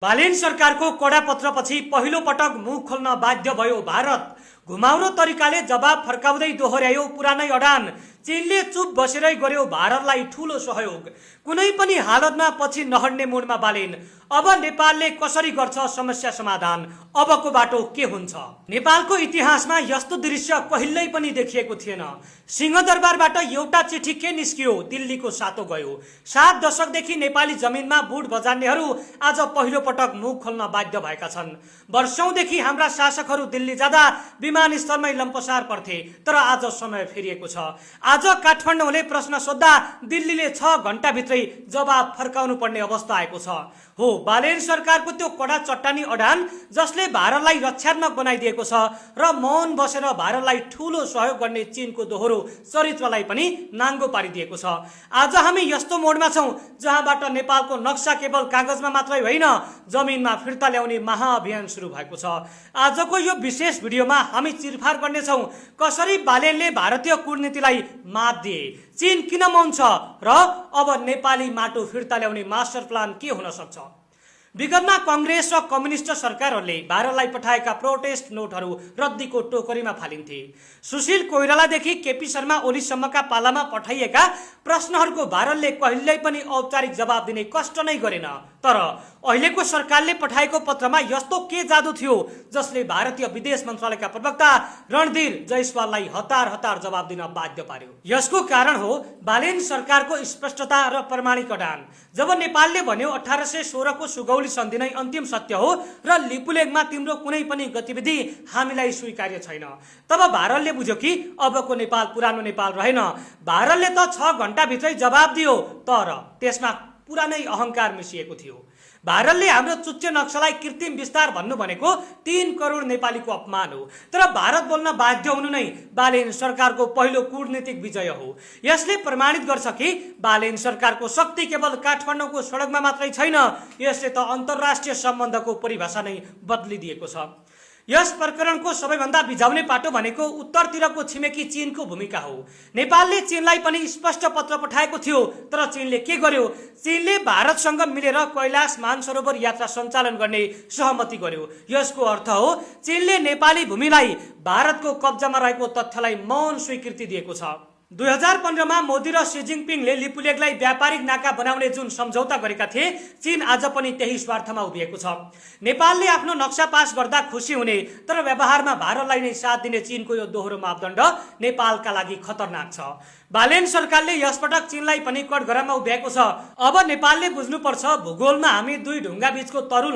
बालेन सरकारको कडा पत्रपछि पहिलो पटक मुख खोल्न बाध्य भयो भारत। घुमाउरो तरिकाले जवाब फर्काउँदै दोहोर्यायो पुरानै अडान। चीनले चुप बसेरै गर्यो भारतलाई ठूलो सहयोग। कुनै पनि हालतमा पछि नहट्ने मुडमा बालेन। अब नेपालले कसरी गर्छ समस्या समाधान, अबको बाटो के हुन्छ? नेपालको इतिहासमा यस्तो दृश्य कहिल्यै पनि देखिएको थिएन। सिंहदरबारबाट एउटा चिठी के निस्कियो, दिल्लीको सातो गयो। 7 दशकदेखि नेपाली जमिनमा बुट बजार्नेहरू आज पहिलो पटक मुख खोल्न बाध्य भएका छन्। वर्षौंदेखि हाम्रा शासकहरू दिल्ली जाँदा विमानस्थलमै लम्पसार पर्थे, तर आज समय फेरिएको छ। आज काठमाडौँले प्रश्न सोद्धा दिल्लीले 6 घण्टाभित्रै जवाब फर्काउनु पर्ने अवस्था आएको छ। हो, बालेन सरकारको त्यो कडा चट्टानी अडान जसले भारतलाई रक्षात्मक बनाइदिएको छ र मौन बसेर भारतलाई ठूलो सहयोग गर्ने चीनको दोहोरो चरित्रलाई पनि नाङ्गो पारिदिएको छ। आज हामी यस्तो मोडमा छौं जहाँबाट नेपालको नक्सा केवल कागजमा मात्रै होइन, जमिनमा फिर्ता ल्याउने महाअभियान सुरु भएको छ। आजको यो विशेष भिडियोमा हामी चिरफार गर्नेछौं कसरी बालेनले भारतीय कूटनीतिलाई मात दिए, चीन किन मौन छ र अब नेपाली माटो फिर्ता ल्याउने मास्टर प्लान के हुन सक्छ। विगतमा कांग्रेस र कम्युनिस्ट सरकारहरूले भारतलाई पठाएका प्रोटेस्ट नोटहरू रद्दीको टोकरीमा फालिन्थे। सुशील कोइरालादेखि केपी शर्मा ओलीसम्मका पालामा पठाइएका प्रश्नहरूको भारतले कहिल्यै पनि औपचारिक जवाब दिने कष्ट नै गरेन। तर अहिलेको सरकारले पठाएको पत्रमा यस्तो के जादु थियो जसले भारतीय विदेश मन्त्रालयका प्रवक्ता रणधीर जयसवाललाई हतार हतार जवाब दिन बाध्य पार्यो? यसको कारण हो बालेन सरकारको स्पष्टता र प्रमाणिक अडान। जब नेपालले भन्यो 1816 को सुगौली सन्धि नै अन्तिम सत्य हो र लिपुलेखमा तिम्रो कुनै पनि गतिविधि हामीलाई स्वीकार्य छैन, तब भारतले बुझ्यो कि अबको नेपाल पुरानो नेपाल रहेन। भारतले त 6 घण्टाभित्रै जवाब दियो, तर त्यसमा पुरानै अहंकार मिसिएको थियो। भारतले हाम्रो चुच्चे नक्सालाई कृत्रिम विस्तार भन्नु भनेको 3 करोड नेपालीको अपमान हो। तर भारत बोल्न बाध्य हुनु नै बालेन सरकारको पहिलो कूटनीतिक विजय हो। यसले प्रमाणित गर्छ कि बालेन सरकारको शक्ति केवल काठमाडौँको सडकमा मात्रै छैन, यसले त अन्तर्राष्ट्रिय सम्बन्धको परिभाषा नै बदलिदिएको छ। यस प्रकरणको सबैभन्दा बिझाउने पाटो भनेको उत्तरतिरको छिमेकी चीनको भूमिका हो। नेपालले चीनलाई पनि स्पष्ट पत्र पठाएको थियो, तर चीनले के गर्यो? चीनले भारतसँग मिलेर कैलाश मानसरोवर यात्रा सञ्चालन गर्ने सहमति गर्यो। यसको अर्थ हो चीनले नेपाली भूमिलाई भारतको कब्जामा रहेको तथ्यलाई मौन स्वीकृति दिएको छ। 2015 मा मोदी र सी जिनपिङले लिपुलेखलाई व्यापारिक नाका बनाउने जुन सम्झौता गरेका थिए, चीन आज पनि त्यही स्वार्थमा उभिएको छ। नेपालले आफ्नो नक्सा पास गर्दा खुसी हुने तर व्यवहारमा भारतलाई नै साथ दिने चीनको यो दोहोरो मापदण्ड नेपालका लागि खतरनाक छ। बालेन सरकारले यसपटक चीनलाई पनि कठघरामा उभ्याएको छ। अब नेपालले बुझ्नुपर्छ, भूगोलमा हामी दुई ढुङ्गा बीचको तरुल